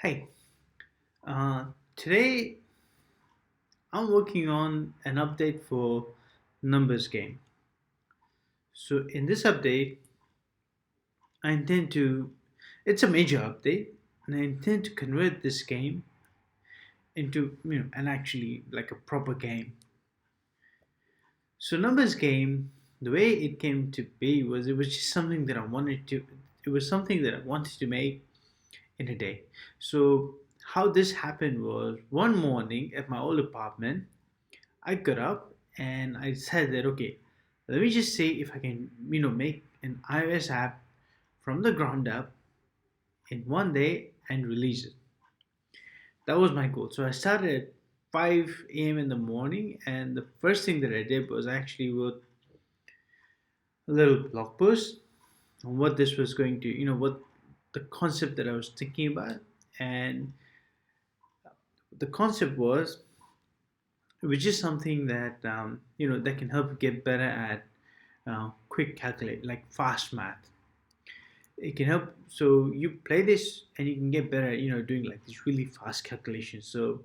Hey, uh, today I'm working on an update for numbers game. So in this update, I intend to, it's a major update, and I intend to convert this game into an actually like a proper game. So numbers game, the way it came to be was it was just something that I wanted to. It was something that I wanted to make in a day. So how this happened was one morning at my old apartment. I got up and I said that okay, let me just see if I can make an iOS app from the ground up in one day and release it. That was my goal. So I started at 5 a.m. in the morning, and the first thing that I did was I actually wrote a little blog post on what this was going to, what the concept that I was thinking about, and the concept was which is something that that can help you get better at quick calculate like fast math. It can help, so you play this and you can get better at doing like these really fast calculations. So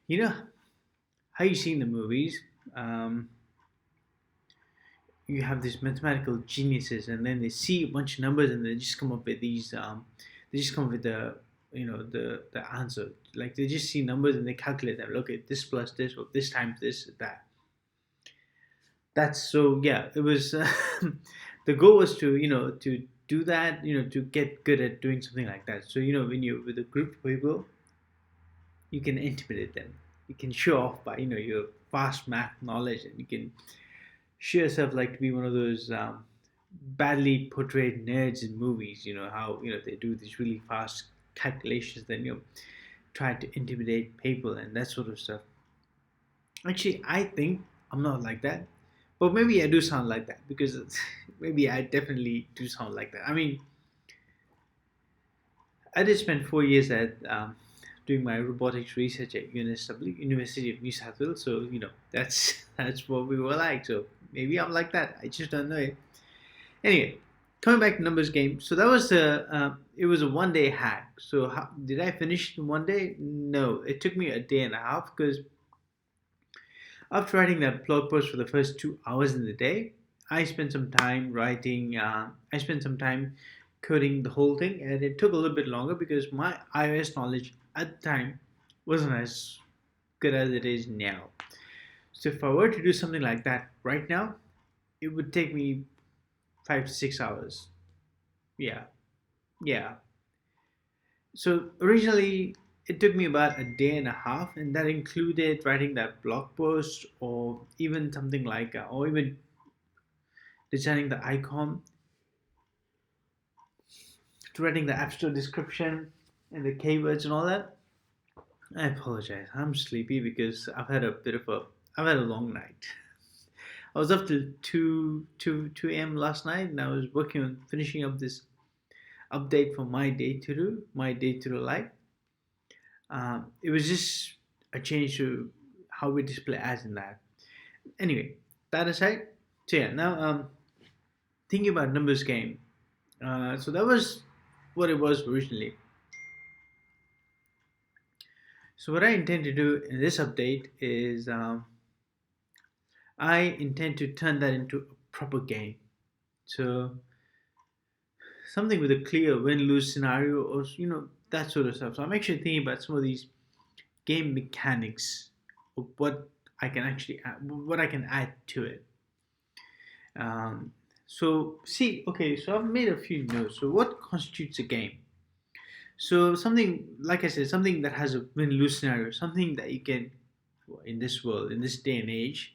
you know how you see in the movies, um, you have these mathematical geniuses and then they see a bunch of numbers and they just come up with these they just come up with the answer. Like they just see numbers and they calculate them. Look at this plus this or this times this that. That's so yeah, it was the goal was to to do that, to get good at doing something like that. So when you're with a group of people, you can intimidate them, you can show off by your vast math knowledge, and you can show yourself like to be one of those badly portrayed nerds in movies. You know how they do these really fast calculations, then try to intimidate people and that sort of stuff. Actually, I think I'm not like that. But maybe I do sound like that because maybe I definitely do sound like that. I mean, I did spend 4 years at doing my robotics research at UNSW, University of New South Wales. So that's that's what we were like. So maybe I'm like that. I just don't know it. Anyway, coming back to numbers game. So that was it was a 1 day hack. So how, did I finish in 1 day? No, it took me a day and a half because after writing that blog post for the first 2 hours in the day, I spent some time writing. I spent some time coding the whole thing, and it took a little bit longer because my iOS knowledge at the time wasn't as good as it is now. So if I were to do something like that right now, it would take me 5 to 6 hours. Yeah, yeah. So originally, it took me about a day and a half, and that included writing that blog post, or even something like, or even designing the icon, to writing the App Store description and the keywords and all that. I apologize. I'm sleepy because I've had a long night. I was up till 2 a.m. last night, and I was working on finishing up this update for my day to do life. It was just a change to how we display ads in that. Anyway, that aside, so yeah, now thinking about numbers game. So that was what it was originally. So what I intend to do in this update is I intend to turn that into a proper game. So something with a clear win-lose scenario, or that sort of stuff. So I'm actually thinking about some of these game mechanics of what I can actually what I can add to it. So see, okay, so I've made a few notes. So what constitutes a game? So something, like I said, something that has a win-lose scenario, something that you can, in this world, in this day and age,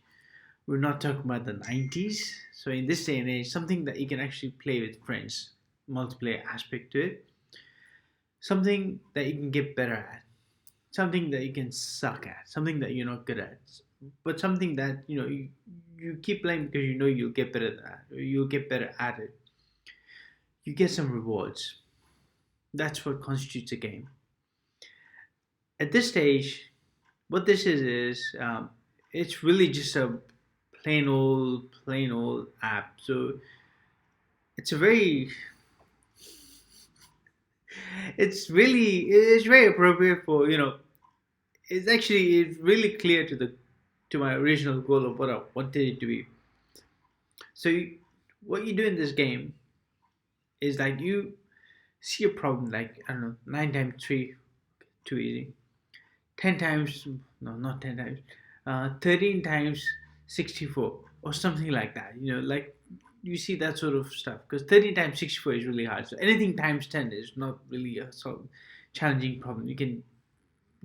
we're not talking about the 90s. So in this day and age, something that you can actually play with friends, multiplayer aspect to it, something that you can get better at, something that you can suck at, something that you're not good at, but something that you keep playing because you'll get better at that, or you'll get better at it. You get some rewards. That's what constitutes a game. At this stage, what this is it's really just a plain old app. So it's a very It's very appropriate for it's really clear to my original goal of what I wanted it to be. So what you do in this game is like you see a problem like I don't know 9 times 3, too easy. 10 times, no, not 10 times, 13 times 64 or something like that. Like you see that sort of stuff because 13 times 64 is really hard. So anything times 10 is not really a sort of challenging problem. You can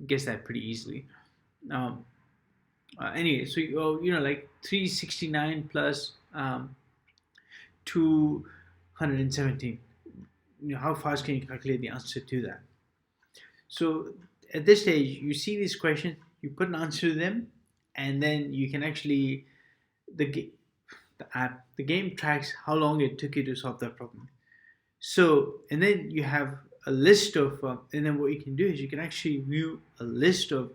guess that pretty easily. Um, anyway, so like 369 plus 217. How fast can you calculate the answer to that? So at this stage, you see these questions, you put an answer to them, and then you can actually the ga- the game tracks how long it took you to solve that problem. So and then you have a list of and then what you can do is you can actually view a list of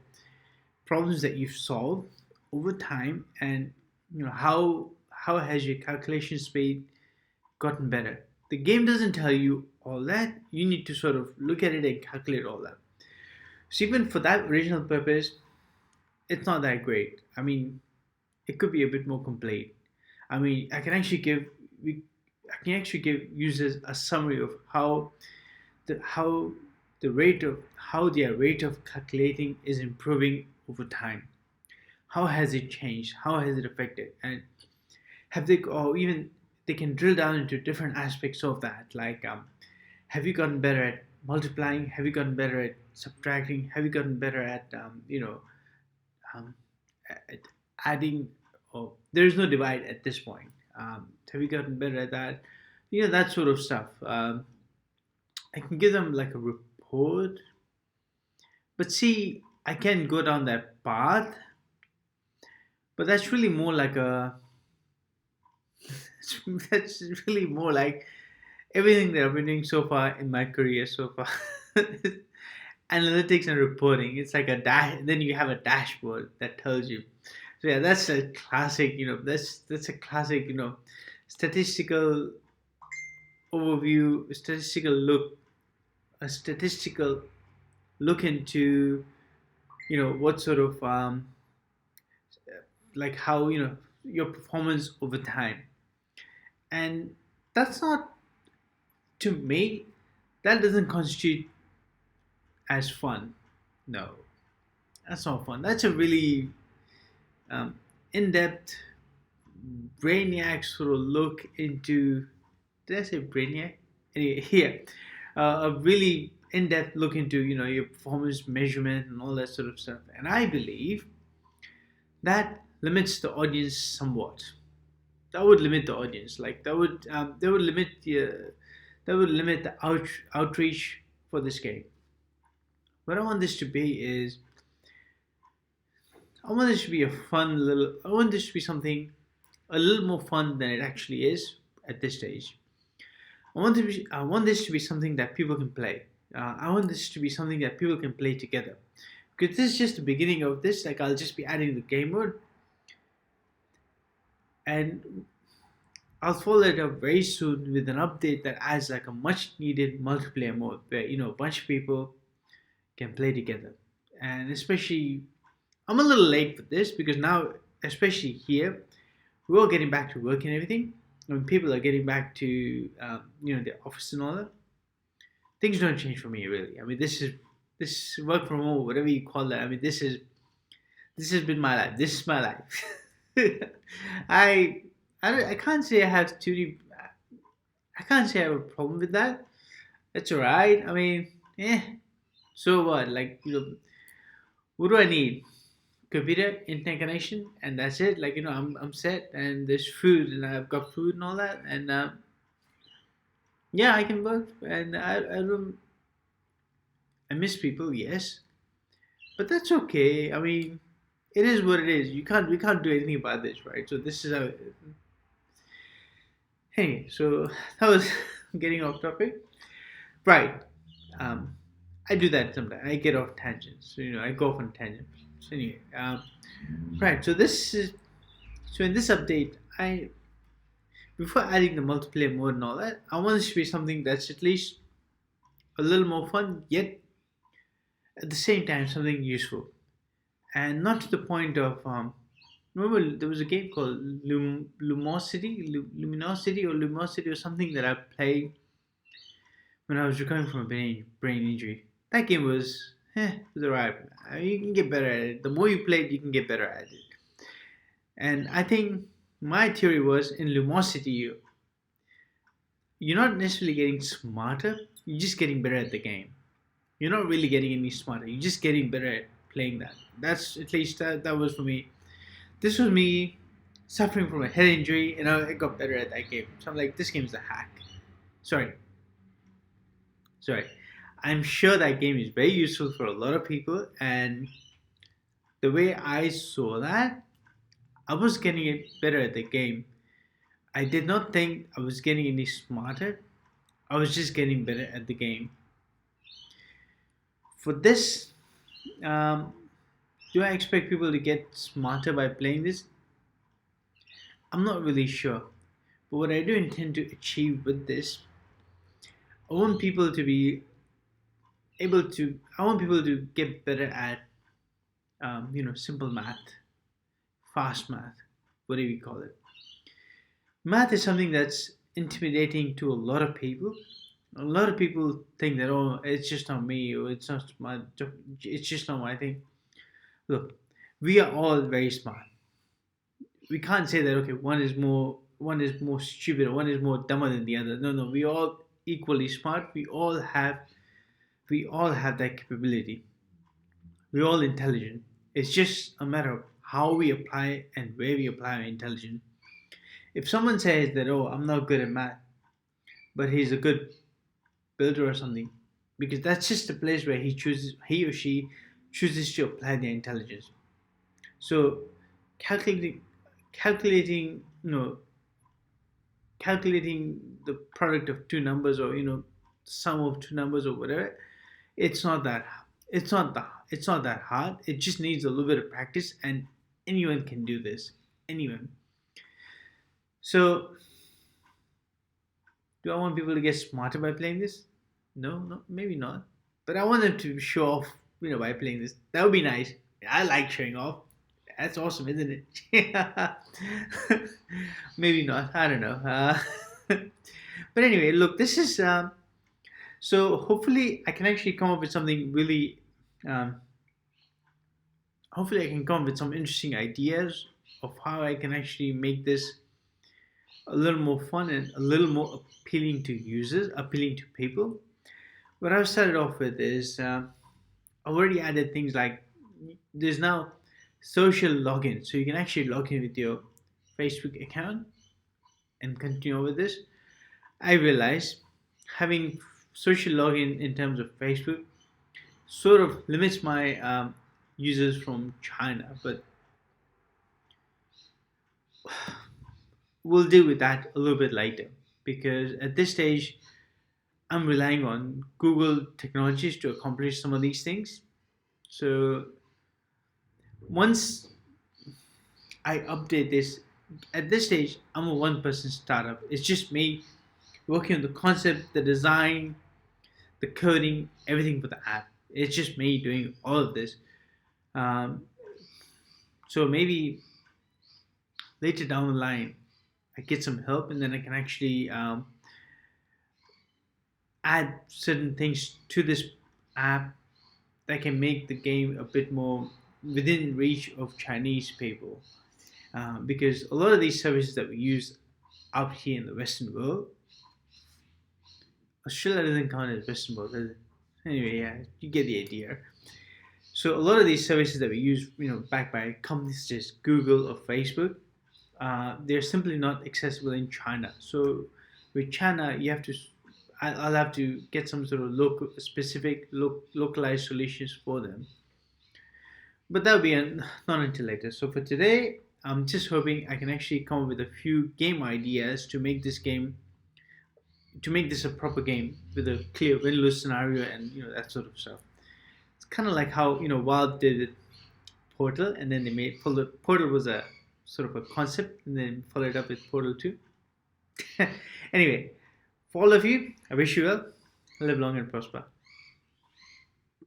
problems that you've solved over time, and how has your calculation speed gotten better. The game doesn't tell you all that. You need to sort of look at it and calculate all that. So even for that original purpose, it's not that great. I mean, it could be a bit more complete. I mean, I can actually give users a summary of how the rate of how their rate of calculating is improving over time. How has it changed? How has it affected? And have they or even they can drill down into different aspects of that, like have you gotten better at multiplying? Have you gotten better at subtracting? Have you gotten better at um, at adding? Or there is no divide at this point. Have you gotten better at that? That sort of stuff. I can give them like a report, but see, I can go down that path, but that's really more like a that's really more like everything that I've been doing so far in my career so far. Analytics and reporting. It's like a dash. Then you have a dashboard that tells you. So yeah, that's a classic. That's a classic. Statistical overview, a statistical look into what sort of like how your performance over time, and that's not to me that doesn't constitute as fun. No, that's not fun. That's a really um, in-depth brainiac sort of look into. Did I say brainiac? Anyway, yeah, a really in-depth look into your performance measurement and all that sort of stuff. And I believe that limits the audience somewhat. That would limit the audience. Like that would limit the outreach for this game. What I want this to be is I want this to be a fun little. I want this to be something a little more fun than it actually is at this stage. I want this to be something that people can play. I want this to be something that people can play together. Because this is just the beginning of this. Like I'll just be adding the game mode, and I'll follow it up very soon with an update that adds like a much needed multiplayer mode where a bunch of people can play together. And especially, I'm a little late for this because now, especially here, we're all getting back to work and everything. When people are getting back to the office and all that, things don't change for me really. I mean, this work from home, whatever you call that. I mean, this has been my life. This is my life. I, I can't say I have too many. I can't say I have a problem with that. That's alright. I mean, so what? Like what do I need? Computer, internet connection, and that's it. Like I'm set, and there's food, and I've got food and all that, and yeah, I can work, and I don't. I miss people, yes, but that's okay. I mean, it is what it is. We can't do anything about this, right? So this is how. Hey, so that was getting off topic, right? Um, I do that sometimes. I get off tangents. So, I go off on tangents. So anyway, right. So in this update, I before adding the multiplayer mode and all that, I want this to be something that's at least a little more fun, yet at the same time something useful, and not to the point of remember there was a game called Luminosity or something that I played when I was recovering from a brain injury. That game was alright. You can get better at it. The more you play it, you can get better at it. And I think my theory was in Lumosity, you're not necessarily getting smarter. You're just getting better at the game. You're not really getting any smarter. You're just getting better at playing that. That's at least that was for me. This was me suffering from a head injury, and I got better at that game. So I'm like, this game's a hack. Sorry, sorry. I'm sure that game is very useful for a lot of people, and the way I saw that, I was getting it better at the game. I did not think I was getting any smarter. I was just getting better at the game. For this, um, do I expect people to get smarter by playing this? I'm not really sure. But what I do intend to achieve with this, I want people to be I want people to get better at, simple math, fast math, whatever you call it. Math is something that's intimidating to a lot of people. A lot of people think that, oh, it's just not me, or it's just not my thing. Look, we are all very smart. We can't say that, okay, one is more stupid, or one is more dumber than the other. No, no, we all equally smart. We all have that capability. We're all intelligent. It's just a matter of how we apply and where we apply our intelligence. If someone says that, oh, I'm not good at math, but he's a good builder or something, because that's just a place where he or she chooses to apply their intelligence. So calculating, calculating, calculating the product of two numbers, or sum of two numbers or whatever, it's not that it's not that hard. It just needs a little bit of practice, and anyone can do this. Anyone. So, do I want people to get smarter by playing this? No, no, maybe not. But I want them to show off, by playing this. That would be nice. I like showing off. That's awesome, isn't it? Maybe not. I don't know. But anyway, look, this is so. Hopefully, I can actually come up with something really. Um, Hopefully, I can come up with some interesting ideas of how I can actually make this a little more fun and a little more appealing to users, appealing to people. What I've started off with is I've already added things like there's now social login, so you can actually log in with your Facebook account and continue with this. I realized having social login in terms of Facebook sort of limits my users from China, but we'll deal with that a little bit later, because at this stage I'm relying on Google technologies to accomplish some of these things. So once I update this, at this stage I'm a one person startup. It's just me working on the concept, the design, the coding, everything for the app. It's just me doing all of this. Um, so maybe later down the line I get some help, and then I can actually add certain things to this app that can make the game a bit more within reach of Chinese people. Because a lot of these services that we use out here in the Western world, Australia doesn't count as Western world, does it? Anyway, yeah, you get the idea. So a lot of these services that we use, backed by companies such as Google or Facebook, they're simply not accessible in China. So with China, you have to, I'll have to get some sort of local, specific, localized solutions for them. But that'll be not until later. So for today, I'm just hoping I can actually come up with a few game ideas to make this a proper game with a clear win-lose scenario and that sort of stuff. It's kind of like how Valve did it, Portal, and then they made Portal was a sort of a concept, and then followed it up with Portal 2. Anyway, for all of you, I wish you well. Live long and prosper.